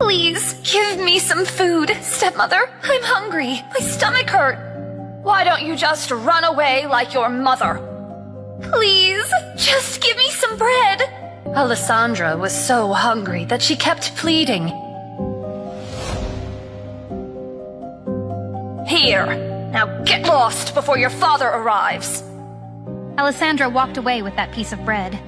Please, give me some food, stepmother. I'm hungry. My stomach hurt. Why don't you just run away like your mother? Please, just give me some bread. Alessandra was so hungry that she kept pleading. Here, now get lost before your father arrives. Alessandra walked away with that piece of bread.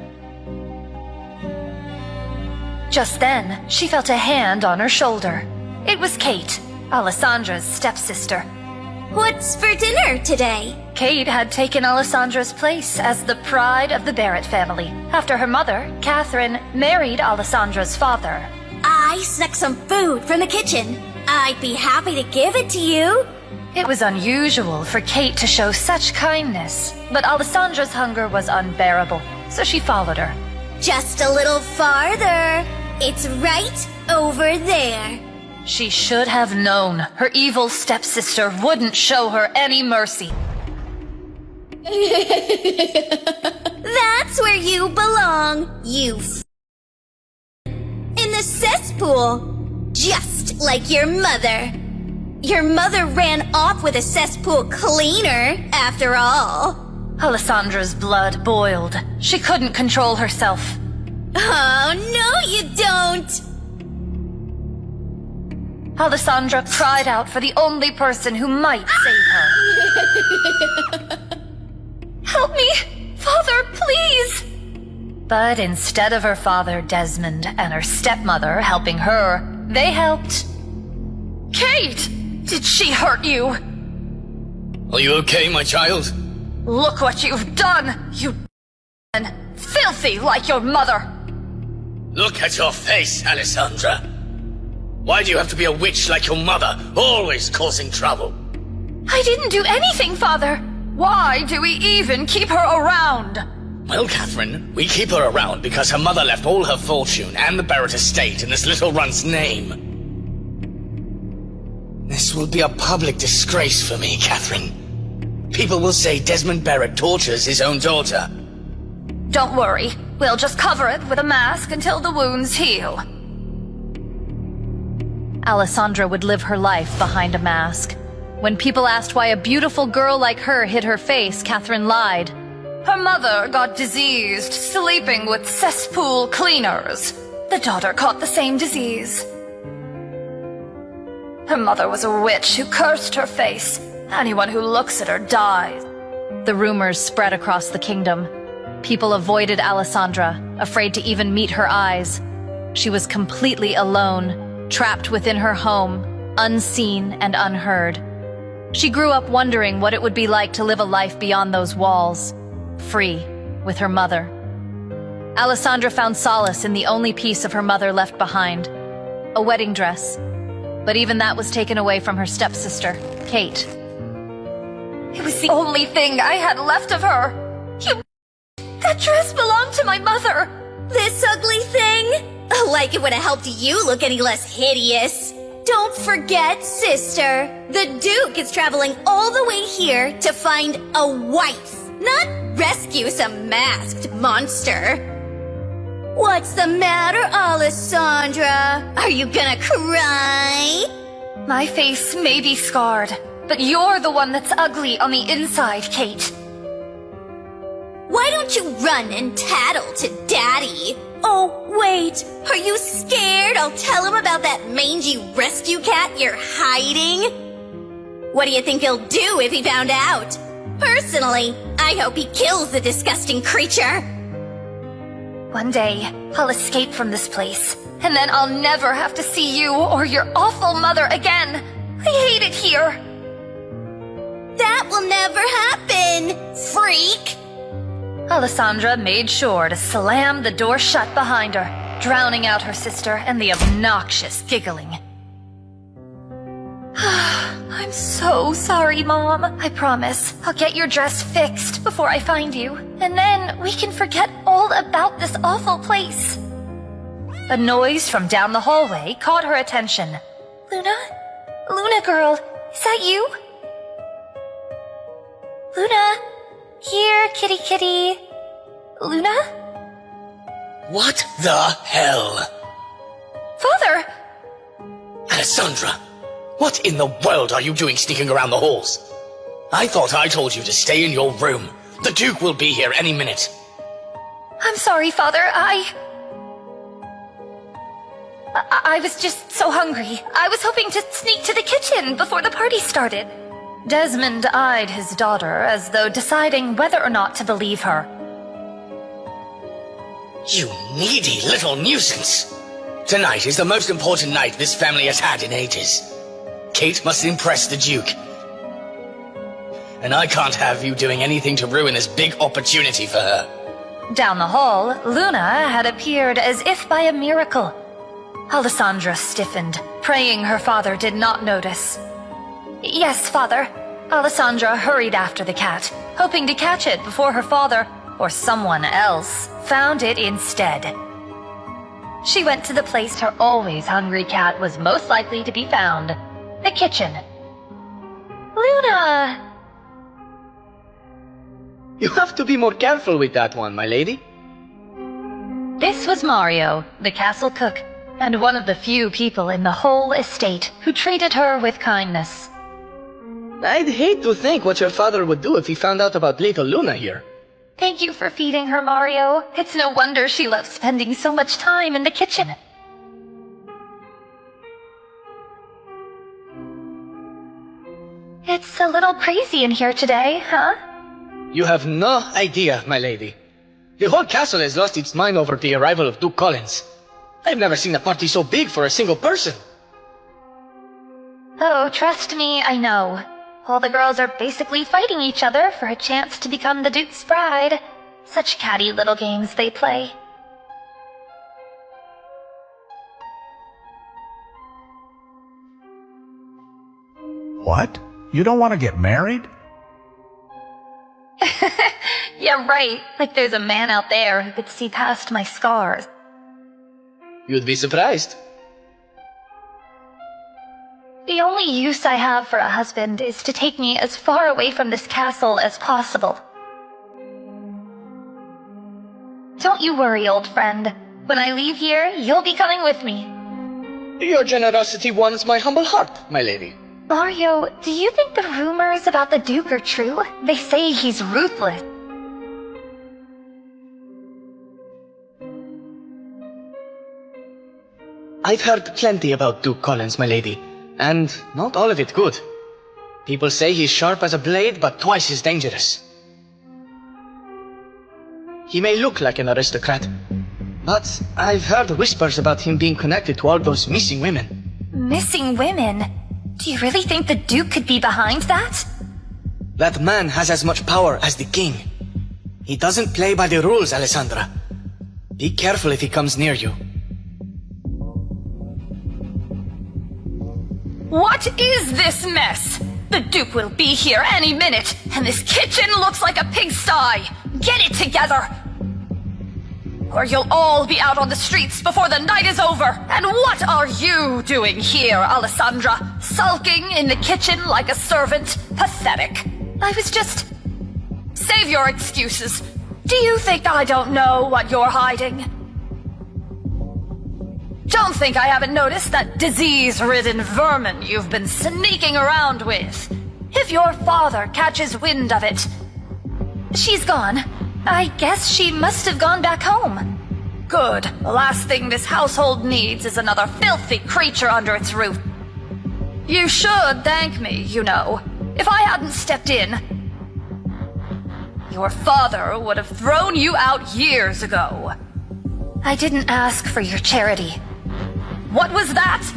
Just then, she felt a hand on her shoulder. It was Kate, Alessandra's stepsister. What's for dinner today? Kate had taken Alessandra's place as the pride of the Barrett family after her mother, Catherine, married Alessandra's father. I snuck some food from the kitchen. I'd be happy to give it to you. It was unusual for Kate to show such kindness, but Alessandra's hunger was unbearable, so she followed her. Just a little farther. It's right over there. She should have known her evil stepsister wouldn't show her any mercy. That's where you belong, you in the cesspool. Just like your mother. Your mother ran off with a cesspool cleaner, after all. Alessandra's blood boiled. She couldn't control herself. Oh, no you don't! Alessandra cried out for the only person who might save her. Help me! Father, please! But instead of her father, Desmond, and her stepmother helping her, they helped. Kate! Did she hurt you? Are you okay, my child? Look what you've done, you and filthy like your mother! Look at your face, Alessandra. Why do you have to be a witch like your mother, always causing trouble? I didn't do anything, Father. Why do we even keep her around? Well, Catherine, we keep her around because her mother left all her fortune and the Barrett estate in this little runt's name. This will be a public disgrace for me, Catherine. People will say Desmond Barrett tortures his own daughter. Don't worry. We'll just cover it with a mask until the wounds heal. Alessandra would live her life behind a mask. When people asked why a beautiful girl like her hid her face, Catherine lied. Her mother got diseased sleeping with cesspool cleaners. The daughter caught the same disease. Her mother was a witch who cursed her face. Anyone who looks at her dies. The rumors spread across the kingdom. People avoided Alessandra, afraid to even meet her eyes. She was completely alone, trapped within her home, unseen and unheard. She grew up wondering what it would be like to live a life beyond those walls, free, with her mother. Alessandra found solace in the only piece of her mother left behind, a wedding dress. But even that was taken away from her stepsister, Kate. It was the only thing I had left of her. That dress belonged to my mother. This ugly thing? Like it would have helped you look any less hideous. Don't forget, sister, the Duke is traveling all the way here to find a wife, not rescue some masked monster. What's the matter, Alessandra? Are you gonna cry? My face may be scarred, but you're the one that's ugly on the inside, Kate. Why don't you run and tattle to Daddy? Oh, wait, are you scared I'll tell him about that mangy rescue cat you're hiding? What do you think he'll do if he found out? Personally, I hope he kills the disgusting creature. One day, I'll escape from this place, and then I'll never have to see you or your awful mother again. I hate it here. That will never happen, freak! Alessandra made sure to slam the door shut behind her, drowning out her sister and the obnoxious giggling. I'm so sorry, Mom. I promise I'll get your dress fixed before I find you, and then we can forget all about this awful place. A noise from down the hallway caught her attention. Luna? Luna girl, is that you? Luna? Here, kitty kitty. Luna? What the hell? Father! Alessandra, what in the world are you doing sneaking around the halls? I thought I told you to stay in your room. The Duke will be here any minute. I'm sorry, Father. I was just so hungry. I was hoping to sneak to the kitchen before the party started. Desmond eyed his daughter as though deciding whether or not to believe her. You needy little nuisance. Tonight is the most important night this family has had in ages. Kate must impress the Duke. And I can't have you doing anything to ruin this big opportunity for her. Down the hall, Luna had appeared as if by a miracle. Alessandra stiffened, praying her father did not notice. Yes, Father. Alessandra hurried after the cat, hoping to catch it before her father, or someone else, found it instead. She went to the place her always hungry cat was most likely to be found, the kitchen. Luna! You have to be more careful with that one, my lady. This was Mario, the castle cook, and one of the few people in the whole estate who treated her with kindness. I'd hate to think what your father would do if he found out about little Luna here. Thank you for feeding her, Mario. It's no wonder she loves spending so much time in the kitchen. It's a little crazy in here today, huh? You have no idea, my lady. The whole castle has lost its mind over the arrival of Duke Collins. I've never seen a party so big for a single person. Oh, trust me, I know. All the girls are basically fighting each other for a chance to become the Duke's bride. Such catty little games they play. What? You don't want to get married? Yeah, right. Like there's a man out there who could see past my scars. You'd be surprised. The only use I have for a husband is to take me as far away from this castle as possible. Don't you worry, old friend. When I leave here, you'll be coming with me. Your generosity warms my humble heart, my lady. Mario, do you think the rumors about the Duke are true? They say he's ruthless. I've heard plenty about Duke Collins, my lady, and not all of it good. People say he's sharp as a blade, but twice as dangerous. He may look like an aristocrat, but I've heard whispers about him being connected to all those missing women. Missing women? Do you really think the Duke could be behind that? That man has as much power as the king. He doesn't play by the rules, Alessandra. Be careful if he comes near you. What is this mess? The Duke will be here any minute, and this kitchen looks like a pigsty. Get it together! Or you'll all be out on the streets before the night is over. And what are you doing here, Alessandra? Sulking in the kitchen like a servant? Pathetic. I was just... Save your excuses. Do you think I don't know what you're hiding? Don't think I haven't noticed that disease-ridden vermin you've been sneaking around with. If your father catches wind of it... She's gone. I guess she must have gone back home. Good. The last thing this household needs is another filthy creature under its roof. You should thank me, you know. If I hadn't stepped in, your father would have thrown you out years ago. I didn't ask for your charity. What was that?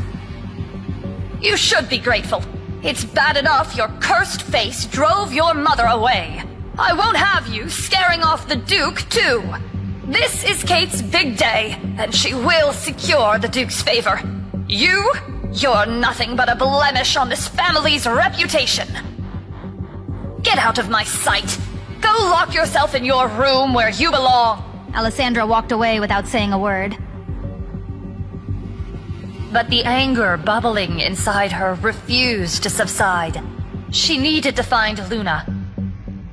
You should be grateful. It's bad enough your cursed face drove your mother away. I won't have you scaring off the Duke, too. This is Kate's big day, and she will secure the Duke's favor. You're nothing but a blemish on this family's reputation. Get out of my sight. Go lock yourself in your room where you belong. Alessandra walked away without saying a word. But the anger bubbling inside her refused to subside. She needed to find Luna.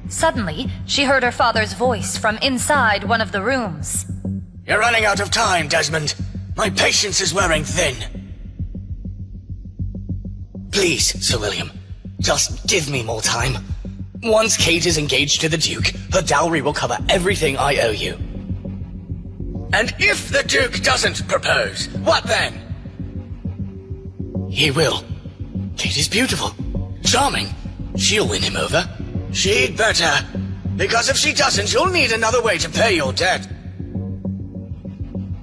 Suddenly, she heard her father's voice from inside one of the rooms. You're running out of time, Desmond. My patience is wearing thin. Please, Sir William, just give me more time. Once Kate is engaged to the Duke, her dowry will cover everything I owe you. And if the Duke doesn't propose, what then? He will. Kate is beautiful, charming. She'll win him over. She'd better, because if she doesn't, you'll need another way to pay your debt.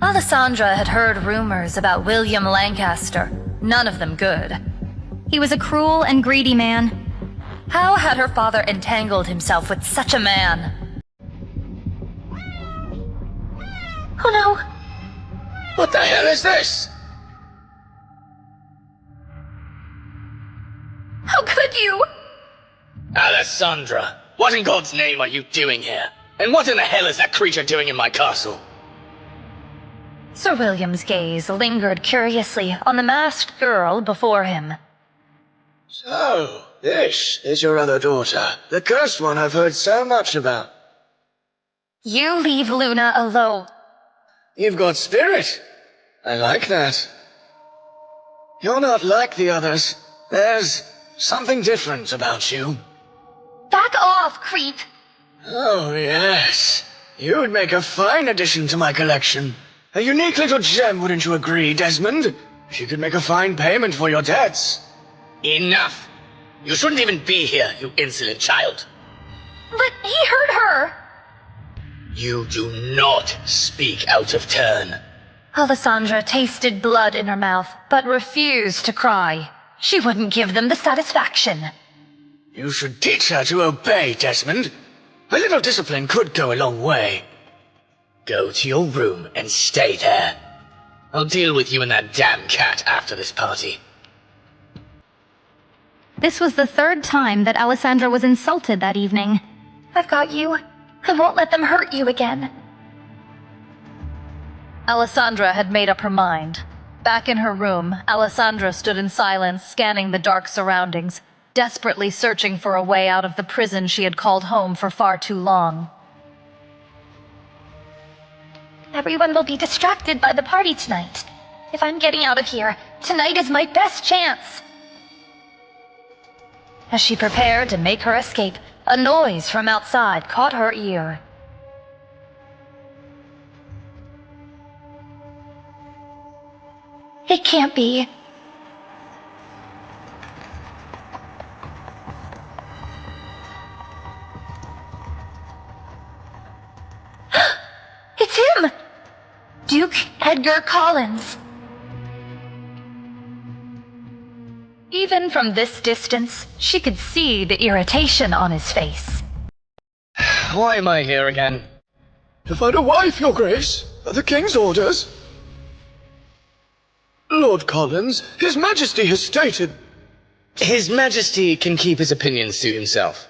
Alessandra had heard rumors about William Lancaster, none of them good. He was a cruel and greedy man. How had her father entangled himself with such a man? Oh no! What the hell is this? How could you? Alessandra, what in God's name are you doing here? And what in the hell is that creature doing in my castle? Sir William's gaze lingered curiously on the masked girl before him. So, this is your other daughter, the cursed one I've heard so much about. You leave Luna alone. You've got spirit. I like that. You're not like the others. There's something different about you. Back off, creep! Oh, yes. You would make a fine addition to my collection. A unique little gem, wouldn't you agree, Desmond? She could make a fine payment for your debts. Enough! You shouldn't even be here, you insolent child. But he hurt her! You do not speak out of turn. Alessandra tasted blood in her mouth, but refused to cry. She wouldn't give them the satisfaction. You should teach her to obey, Desmond. A little discipline could go a long way. Go to your room and stay there. I'll deal with you and that damn cat after this party. This was the third time that Alessandra was insulted that evening. I've got you. I won't let them hurt you again. Alessandra had made up her mind. Back in her room, Alessandra stood in silence, scanning the dark surroundings, desperately searching for a way out of the prison she had called home for far too long. Everyone will be distracted by the party tonight. If I'm getting out of here, tonight is my best chance. As she prepared to make her escape, a noise from outside caught her ear. It can't be. It's him! Duke Edgar Collins. Even from this distance, she could see the irritation on his face. Why am I here again? To find a wife, Your Grace. At the King's orders. Lord Collins, His Majesty has stated... His Majesty can keep his opinions to himself.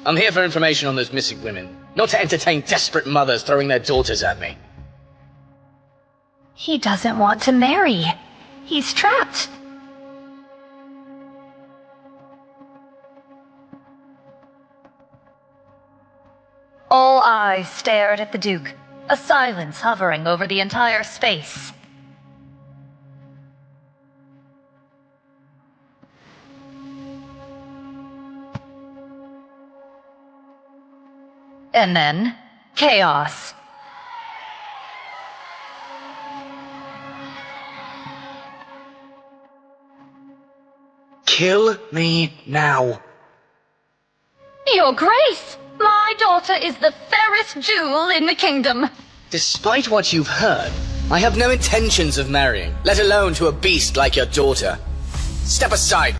I'm here for information on those missing women, not to entertain desperate mothers throwing their daughters at me. He doesn't want to marry. He's trapped. All eyes stared at the Duke, a silence hovering over the entire space. And then, chaos. Kill me now. Your Grace! My daughter is the fairest jewel in the kingdom. Despite what you've heard, I have no intentions of marrying, let alone to a beast like your daughter. Step aside.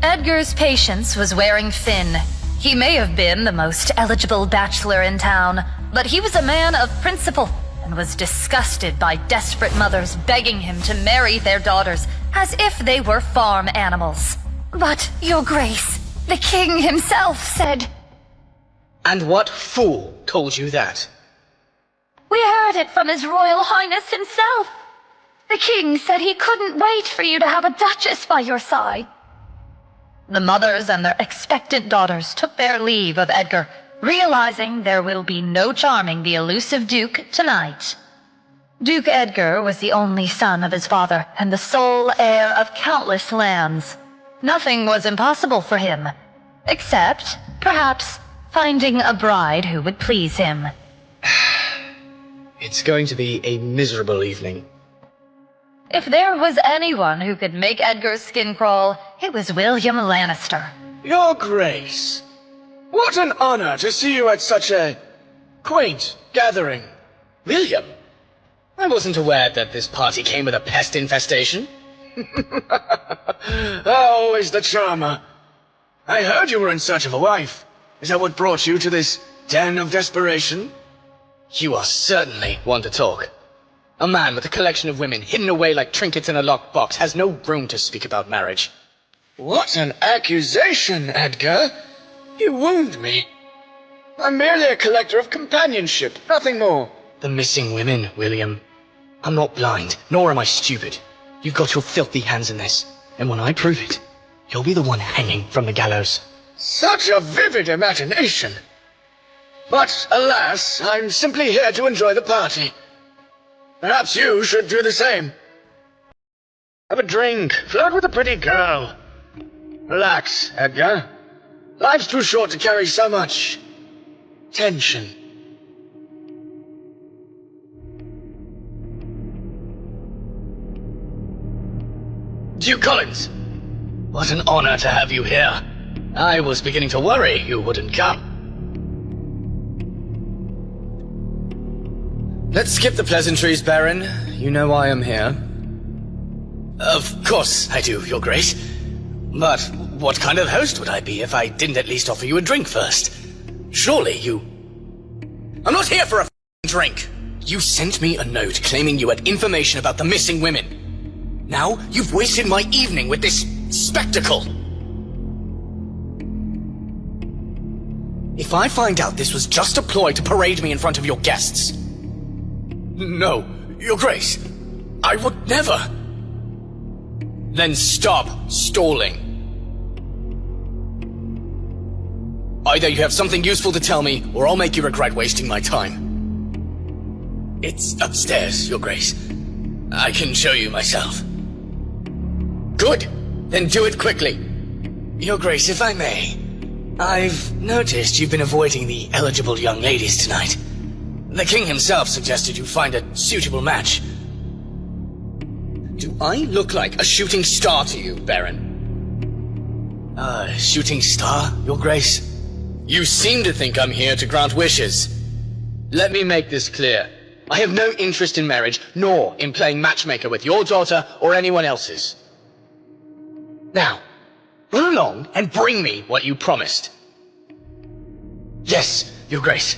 Edgar's patience was wearing thin. He may have been the most eligible bachelor in town, but he was a man of principle and was disgusted by desperate mothers begging him to marry their daughters as if they were farm animals. But, Your Grace, the king himself said... And what fool told you that? We heard it from His Royal Highness himself. The king said he couldn't wait for you to have a duchess by your side. The mothers and their expectant daughters took their leave of Edgar, realizing there will be no charming the elusive Duke tonight. Duke Edgar was the only son of his father and the sole heir of countless lands. Nothing was impossible for him, except, perhaps, finding a bride who would please him. It's going to be a miserable evening. If there was anyone who could make Edgar's skin crawl, it was William Lannister. Your Grace, what an honor to see you at such a quaint gathering. William? I wasn't aware that this party came with a pest infestation. Always the charmer. I heard you were in search of a wife. Is that what brought you to this den of desperation? You are certainly one to talk. A man with a collection of women hidden away like trinkets in a locked box has no room to speak about marriage. What an accusation, Edgar. You wound me. I'm merely a collector of companionship, nothing more. The missing women, William. I'm not blind, nor am I stupid. You've got your filthy hands in this, and when I prove it, you'll be the one hanging from the gallows. Such a vivid imagination. But, alas, I'm simply here to enjoy the party. Perhaps you should do the same. Have a drink, flirt with a pretty girl. Relax, Edgar. Life's too short to carry so much tension. Duke Collins! What an honor to have you here. I was beginning to worry you wouldn't come. Let's skip the pleasantries, Baron. You know why I'm here. Of course I do, Your Grace. But what kind of host would I be if I didn't at least offer you a drink first? Surely you... I'm not here for a drink! You sent me a note claiming you had information about the missing women. Now you've wasted my evening with this spectacle. If I find out this was just a ploy to parade me in front of your guests... No, Your Grace, I would never. Then stop stalling. Either you have something useful to tell me, or I'll make you regret wasting my time. It's upstairs, Your Grace. I can show you myself. Good, then do it quickly. Your Grace, if I may, I've noticed you've been avoiding the eligible young ladies tonight. The king himself suggested you find a suitable match. Do I look like a shooting star to you, Baron? A shooting star, Your Grace? You seem to think I'm here to grant wishes. Let me make this clear. I have no interest in marriage, nor in playing matchmaker with your daughter or anyone else's. Now, run along and bring me what you promised. Yes, Your Grace.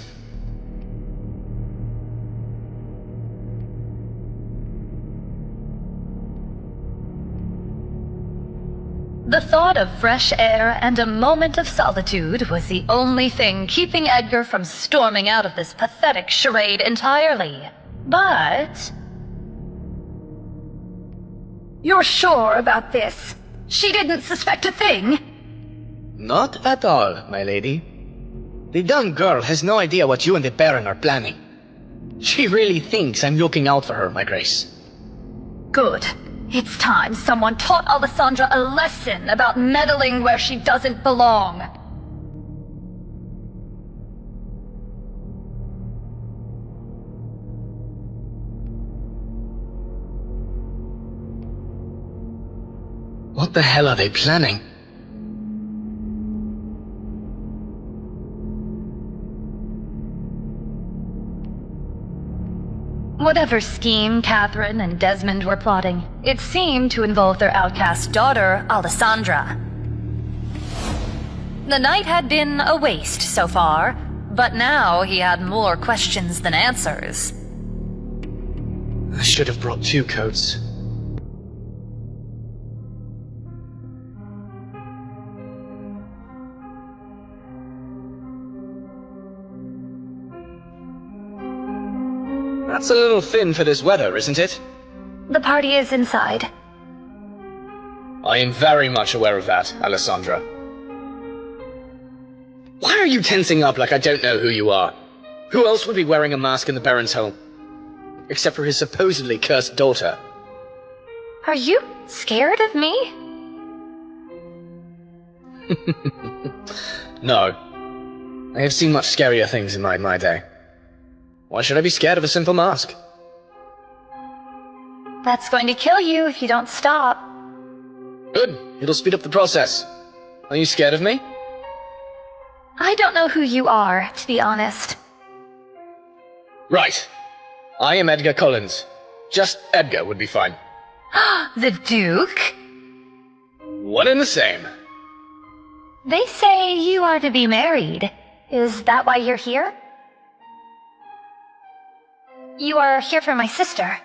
The thought of fresh air and a moment of solitude was the only thing keeping Edgar from storming out of this pathetic charade entirely. But... You're sure about this? She didn't suspect a thing? Not at all, my lady. The young girl has no idea what you and the Baron are planning. She really thinks I'm looking out for her, my Grace. Good. It's time someone taught Alessandra a lesson about meddling where she doesn't belong. What the hell are they planning? Whatever scheme Catherine and Desmond were plotting, it seemed to involve their outcast daughter, Alessandra. The night had been a waste so far, but now he had more questions than answers. I should have brought 2 coats. That's a little thin for this weather, isn't it? The party is inside. I am very much aware of that, Alessandra. Why are you tensing up like I don't know who you are? Who else would be wearing a mask in the Baron's home? except for his supposedly cursed daughter. Are you scared of me? No. I have seen much scarier things in my day. Why should I be scared of a simple mask? That's going to kill you if you don't stop. Good. It'll speed up the process. Are you scared of me? I don't know who you are, to be honest. Right. I am Edgar Collins. Just Edgar would be fine. The Duke? One and the same. They say you are to be married. Is that why you're here? You are here for my sister.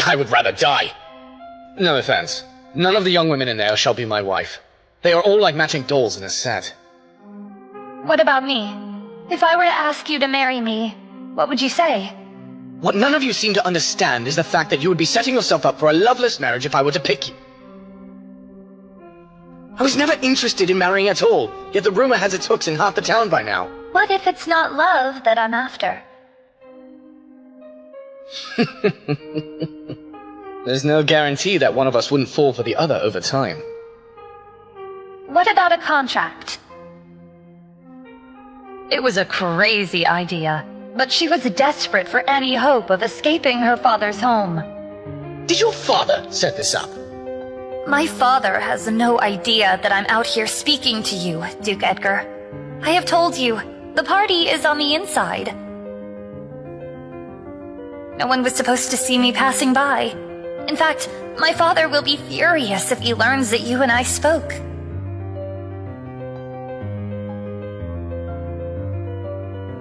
I would rather die. No offense. None of the young women in there shall be my wife. They are all like matching dolls in a set. What about me? If I were to ask you to marry me, what would you say? What none of you seem to understand is the fact that you would be setting yourself up for a loveless marriage if I were to pick you. I was never interested in marrying at all, yet the rumor has its hooks in half the town by now. What if it's not love that I'm after? There's no guarantee that one of us wouldn't fall for the other over time. What about a contract? It was a crazy idea, But she was desperate for any hope of escaping her father's home. Did your father set this up? My father has no idea that I'm out here speaking to you, Duke Edgar. I have told you, the party is on the inside. No one was supposed to see me passing by. In fact, my father will be furious if he learns that you and I spoke.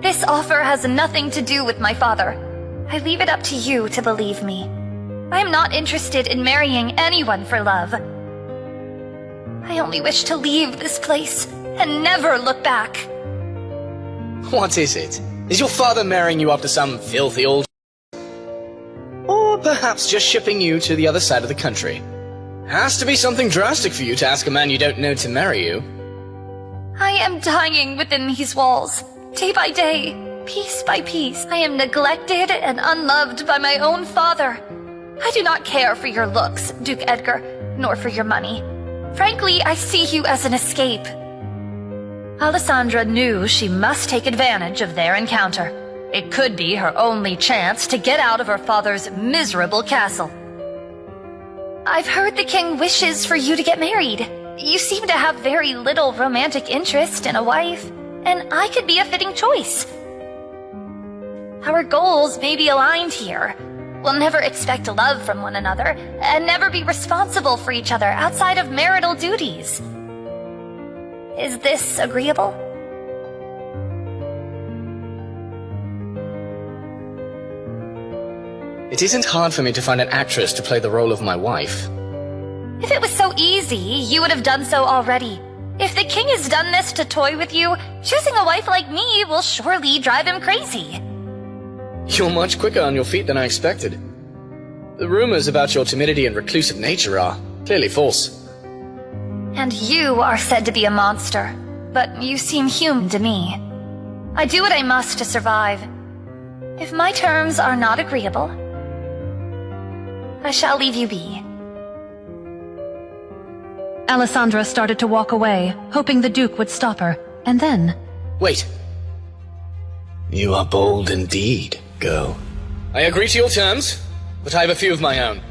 This offer has nothing to do with my father. I leave it up to you to believe me. I am not interested in marrying anyone for love. I only wish to leave this place and never look back. What is it? Is your father marrying you after some filthy old... Or perhaps just shipping you to the other side of the country? Has to be something drastic for you to ask a man you don't know to marry you. I am dying within these walls, day by day, piece by piece. I am neglected and unloved by my own father. I do not care for your looks, Duke Edgar, nor for your money. Frankly, I see you as an escape. Alessandra knew she must take advantage of their encounter. It could be her only chance to get out of her father's miserable castle. I've heard the king wishes for you to get married. You seem to have very little romantic interest in a wife, and I could be a fitting choice. Our goals may be aligned here. We'll never expect love from one another, and never be responsible for each other outside of marital duties. Is this agreeable? It isn't hard for me to find an actress to play the role of my wife. If it was so easy, you would have done so already. If the king has done this to toy with you, choosing a wife like me will surely drive him crazy. You're much quicker on your feet than I expected. The rumors about your timidity and reclusive nature are clearly false. And you are said to be a monster, but you seem human to me. I do what I must to survive. If my terms are not agreeable, I shall leave you be. Alessandra started to walk away, hoping the Duke would stop her, and then... Wait. You are bold indeed, girl. I agree to your terms, but I have a few of my own.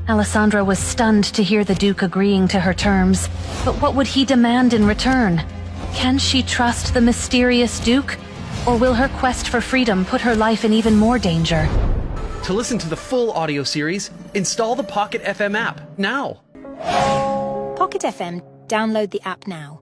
Alessandra was stunned to hear the Duke agreeing to her terms. But what would he demand in return? Can she trust the mysterious Duke? Or will her quest for freedom put her life in even more danger? To listen to the full audio series, install the Pocket FM app now. Pocket FM. Download the app now.